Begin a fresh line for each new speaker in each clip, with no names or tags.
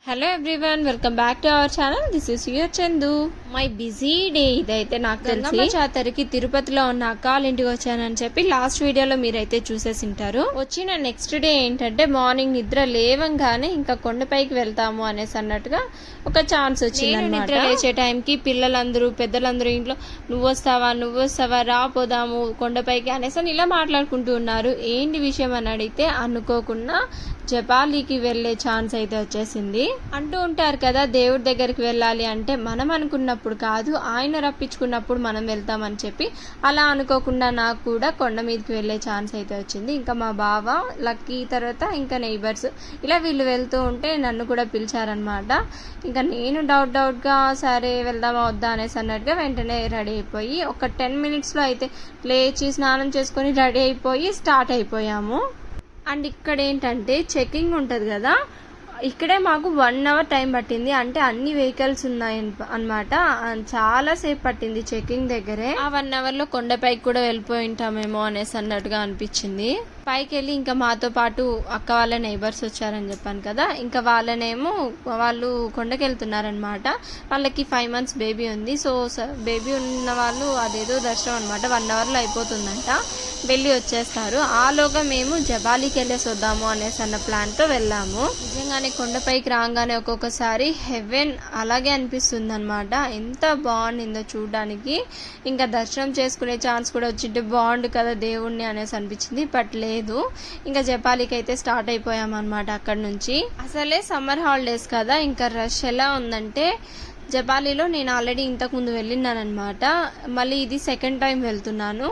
Hello everyone, welcome back to our channel. This is your Chandu. My busy day ఇదైతే. నాకు గంగమ్మ జాతరకి తిరుపతిలో ఉన్న అక్క వాళ్ళ ఇంటికి వచ్చానని చెప్పి లాస్ట్ వీడియోలో మీరైతే చూసేసింటారు. వచ్చిన నెక్స్ట్ డే ఏంటంటే మార్నింగ్ నిద్ర లేవంగానే ఇంకా కొండపైకి వెళ్తాము అనేసి అన్నట్టుగా ఒక ఛాన్స్ వచ్చింది. నిద్ర లేచే టైంకి పిల్లలందరూ పెద్దలందరూ ఇంట్లో నువ్వు వస్తావా రా పోదాము కొండపైకి అనేసి ఇలా మాట్లాడుకుంటూ ఉన్నారు. ఏంటి విషయం అని అడిగితే అనుకోకుండా జపాలికి వెళ్లే ఛాన్స్ అయితే వచ్చేసింది. అంటూ ఉంటారు కదా, దేవుడి దగ్గరికి వెళ్ళాలి అంటే మనం అనుకున్నప్పుడు కాదు, ఆయన రప్పించుకున్నప్పుడు మనం వెళ్తామని చెప్పి అలా అనుకోకుండా నాకు కూడా కొండ మీదకి వెళ్లే ఛాన్స్ అయితే వచ్చింది. ఇంకా మా బావ, లక్కీ, తర్వాత ఇంకా నైబర్స్ ఇలా వీళ్ళు వెళ్తూ ఉంటే నన్ను కూడా పిలిచారనమాట. ఇంకా నేను డౌట్గా సరే వెళ్దామా వద్దా అనేసి అన్నట్టుగా వెంటనే రెడీ అయిపోయి ఒక 10 minutesలో అయితే లేచి స్నానం చేసుకొని రెడీ అయిపోయి స్టార్ట్ అయిపోయాము. అండ్ ఇక్కడ ఏంటంటే చెకింగ్ ఉంటుంది కదా, ఇక్కడే మాకు 1 hour టైం పట్టింది. అంటే అన్ని వెహికల్స్ ఉన్నాయి అనమాట. చాలా సేపు పట్టింది చెకింగ్ దగ్గరే. ఆ 1 hourలో కొండపైకి కూడా వెళ్ళిపోయి ఉంటామేమో అనేసి అన్నట్టుగా అనిపించింది. పైకి వెళ్ళి ఇంకా మాతో పాటు అక్క వాళ్ళ నైబర్స్ వచ్చారని చెప్పాను కదా, ఇంకా వాళ్ళు కొండకి వెళ్తున్నారనమాట. వాళ్ళకి 5 months బేబీ ఉంది. సో బేబీ ఉన్న వాళ్ళు అదేదో దర్శనం అనమాట 1 hourలో అయిపోతుందంట, వెళ్ళి వచ్చేస్తారు. ఆలోగా మేము జబాలికి వెళ్ళేసి వద్దాము అనేసి అన్న ప్లాన్తో వెళ్ళాము. నిజంగానే కొండపైకి రాగానే ఒక్కొక్కసారి హెవెన్ అలాగే అనిపిస్తుంది అనమాట. ఎంత బాగుండిందో చూడడానికి. ఇంకా దర్శనం చేసుకునే ఛాన్స్ కూడా వచ్చింటే బాగుండు కదా దేవుణ్ణి అనేసి అనిపించింది. బట్ లేదు, ఇంకా జపాలికి అయితే స్టార్ట్ అయిపోయాం అనమాట. అక్కడ నుంచి అసలే సమ్మర్ హాలిడేస్ కదా, ఇంకా రష్ ఎలా ఉందంటే జపాలిలో నేను ఆల్రెడీ ఇంతకుముందు వెళ్ళినాను అనమాట. మళ్ళీ ఇది సెకండ్ టైం వెళ్తున్నాను.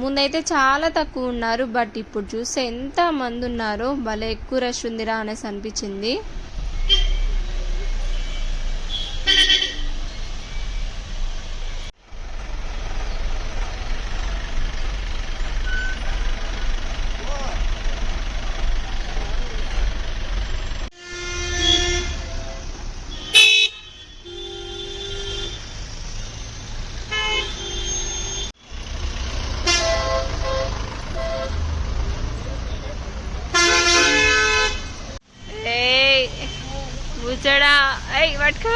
ముందైతే చాలా తక్కువ ఉన్నారు, బట్ ఇప్పుడు చూస్తే ఎంత మంది ఉన్నారో, భలే ఎక్కువ రష్ ఉందిరా అనేసి అనిపించింది. కూర్చోడా, పట్టుకో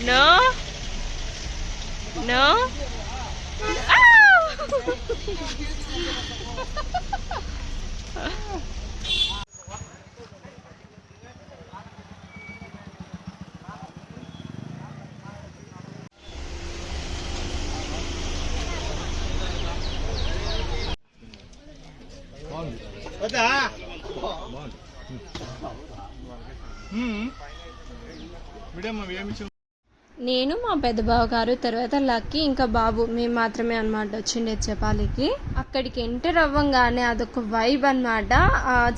నో నో నేను, మా పెద్ద బావ గారు, తర్వాత లక్కీ, ఇంకా బాబు, మేము మాత్రమే అనమాట వచ్చిండే జపాలికి. అక్కడికి ఎంటర్ అవ్వంగానే అదొక వైబ్ అనమాట.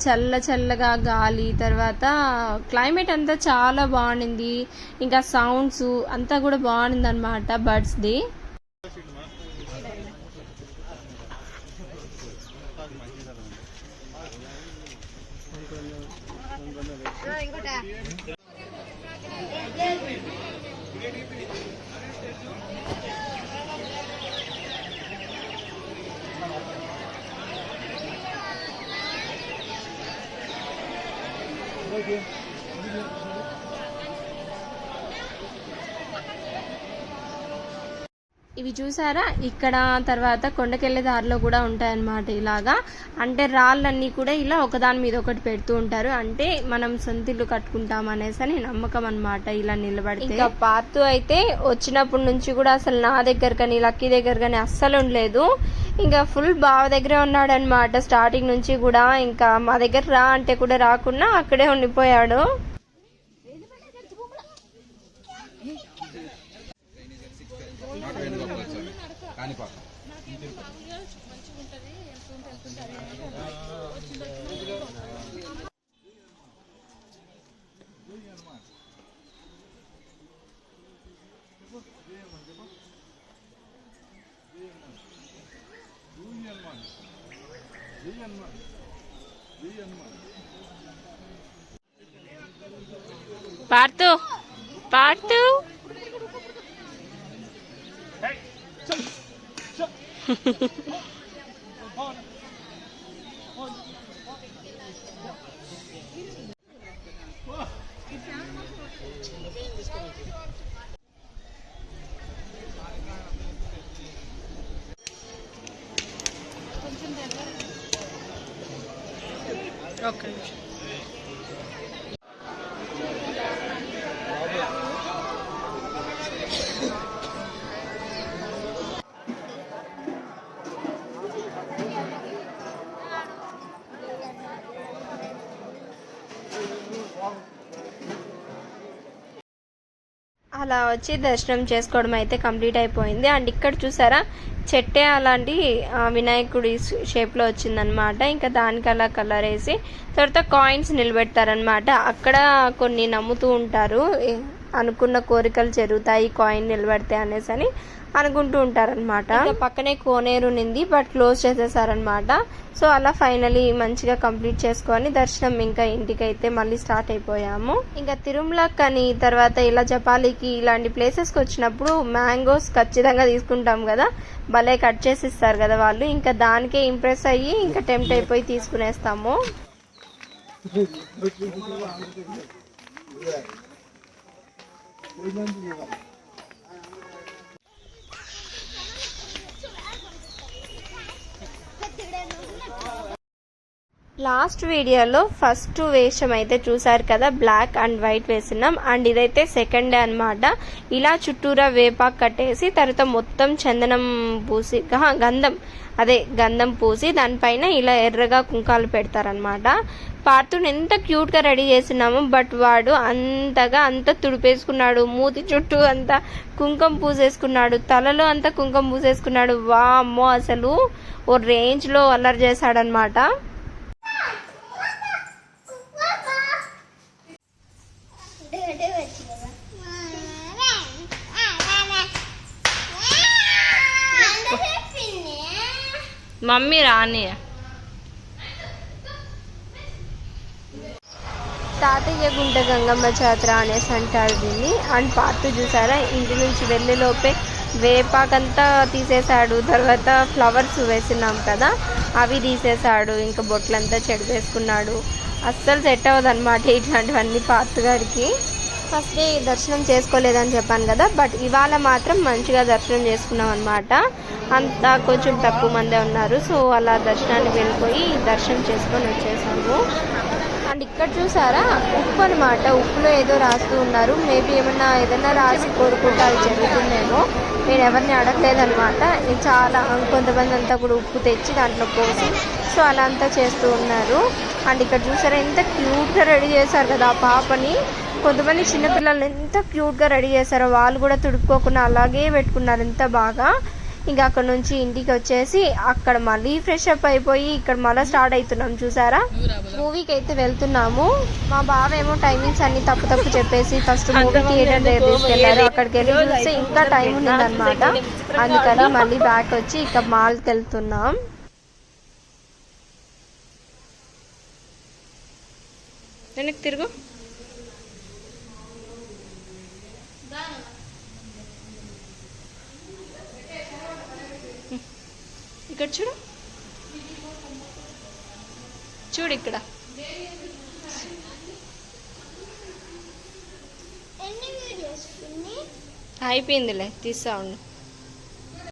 చల్లగా గాలి, తర్వాత క్లైమేట్ అంతా చాలా బాగుండింది. ఇంకా సౌండ్స్ అంతా కూడా బాగుంది అనమాట బర్డ్స్ది. ఇవి చూసారా, ఇక్కడ తర్వాత కొండకెళ్ళే దారిలో కూడా ఉంటాయన్నమాట. ఇలాగా అంటే రాళ్ళన్నీ కూడా ఇలా ఒకదాని మీద ఒకటి పెడుతూ ఉంటారు. అంటే మనం సొంతిల్లు కట్టుకుంటాం అనేసి అని నమ్మకం అనమాట ఇలా నిలబడితే. ఇంకా పాతు అయితే వచ్చినప్పటి నుంచి కూడా అసలు నా దగ్గర కానీ లక్కీ దగ్గర కానీ అస్సలు ఉండలేదు. ఇంకా ఫుల్ బావ దగ్గరే ఉన్నాడు అనమాట స్టార్టింగ్ నుంచి కూడా. ఇంకా మా దగ్గర రా అంటే కూడా రాకుండా అక్కడే ఉండిపోయాడు. పార్తు ఓకే. అలా వచ్చి దర్శనం చేసుకోవడం అయితే కంప్లీట్ అయిపోయింది. అండ్ ఇక్కడ చూసారా చెట్టే అలాంటి వినాయకుడి షేప్లో వచ్చిందనమాట. ఇంకా దానికి అలా కలర్ వేసి తర్వాత కాయిన్స్ నిలబెడతారనమాట. అక్కడ కొన్ని నమ్ముతూ ఉంటారు, అనుకున్న కోరికలు జరుగుతాయి కాయిన్ నిలబెడితే అనేసి అని అనుకుంటూ ఉంటారనమాట. పక్కనే కోనేరు ఉంది, బట్ క్లోజ్ చేసేసారనమాట. సో అలా ఫైనలీ మంచిగా కంప్లీట్ చేసుకొని దర్శనం ఇంకా ఇంటికైతే మళ్ళీ స్టార్ట్ అయిపోయాము. ఇంకా తిరుమల కానీ తర్వాత ఇలా జపాలికి ఇలాంటి ప్లేసెస్కి వచ్చినప్పుడు మ్యాంగోస్ ఖచ్చితంగా తీసుకుంటాం కదా, భలే కట్ చేసి ఇస్తారు కదా వాళ్ళు. ఇంకా దానికే ఇంప్రెస్ అయ్యి ఇంకా టెంప్ట్ అయిపోయి తీసుకునేస్తాము. లాస్ట్ వీడియోలో ఫస్ట్ వేషం అయితే చూసారు కదా, బ్లాక్ అండ్ వైట్ వేసినాం. అండ్ ఇదైతే సెకండ్ డే అనమాట. ఇలా చుట్టూరా వేపాకు కట్టేసి తర్వాత మొత్తం చందనం పూసి గంధం పూసి దానిపైన ఇలా ఎర్రగా కుంకాలు పెడతారనమాట. పార్థుని ఎంత క్యూట్గా రెడీ చేసినాము, బట్ వాడు అంత తుడిపేసుకున్నాడు, మూతి చుట్టూ అంతా కుంకుమ పూసేసుకున్నాడు, తలలో అంతా కుంకుమ పూసేసుకున్నాడు. వామ్మో, అసలు ఓ రేంజ్లో అల్లరి చేశాడనమాట. మమ్మీ రాని తాతయ్య గుంట గంగమ్మ జాతర అనేసి అంటారు దీన్ని. అండ్ పార్తు చూసారా ఇంటి నుంచి వెళ్ళే లోపే వేపాకంతా తీసేశాడు, తర్వాత ఫ్లవర్స్ వేసినాం కదా అవి తీసేశాడు, ఇంకా బొట్లంతా చెడిపేసుకున్నాడు. అస్సలు సెట్ అవ్వదు అనమాట ఇట్లాంటివన్నీ పార్తు గారికి. ఫస్ట్ డే దర్శనం చేసుకోలేదని చెప్పాను కదా, బట్ ఇవాళ మాత్రం మంచిగా దర్శనం చేసుకున్నాం అనమాట. అంతా కొంచెం తక్కువ మందే ఉన్నారు, సో అలా దర్శనానికి వెళ్ళిపోయి దర్శనం చేసుకొని వచ్చేసాము. అండ్ ఇక్కడ చూసారా ఉప్పు అనమాట, ఉప్పులో ఏదో రాస్తూ ఉన్నారు. మేబీ ఏదైనా రాసి కోరుకుంటే అది జరుగుతుందేమో, నేను ఎవరిని అడగలేదనమాట. చాలా కొంతమంది అంతా కూడా ఉప్పు తెచ్చి దాంట్లో పోసి సో అలా అంతా చేస్తూ ఉన్నారు. అండ్ ఇక్కడ చూసారా ఎంత క్యూట్గా రెడీ చేశారు కదా ఆ పాపని. కొంతమంది చిన్నపిల్లల్ని ఎంత క్యూట్గా రెడీ చేశారో, వాళ్ళు కూడా తుడుపుకోకుండా అలాగే పెట్టుకున్నారు ఎంత బాగా. ఇంకా అక్కడ నుంచి ఇంటికి వచ్చేసి అక్కడ మళ్ళీ ఫ్రెష్ అప్ అయిపోయి ఇక్కడ మళ్ళీ స్టార్ట్ అవుతున్నాం. చూసారా మూవీకి అయితే వెళ్తున్నాము. మా బావ ఏమో టైమింగ్స్ అన్ని తప్పు చెప్పేసి ఫస్ట్ మూవీ థియేటర్ దగ్గర తీసుకెళ్లారు. అక్కడికి వెళ్ళి చూస్తే ఇంకా టైం ఉందన్నమాట. అందుకని మళ్ళీ బ్యాక్ వచ్చి ఇక మాల్కి వెళ్తున్నాం. వెనక్కి తిరుగు. ఇక్కడ చూడు ఇక్కడ అయిపోయిందిలే, తీస్తా ఉండు.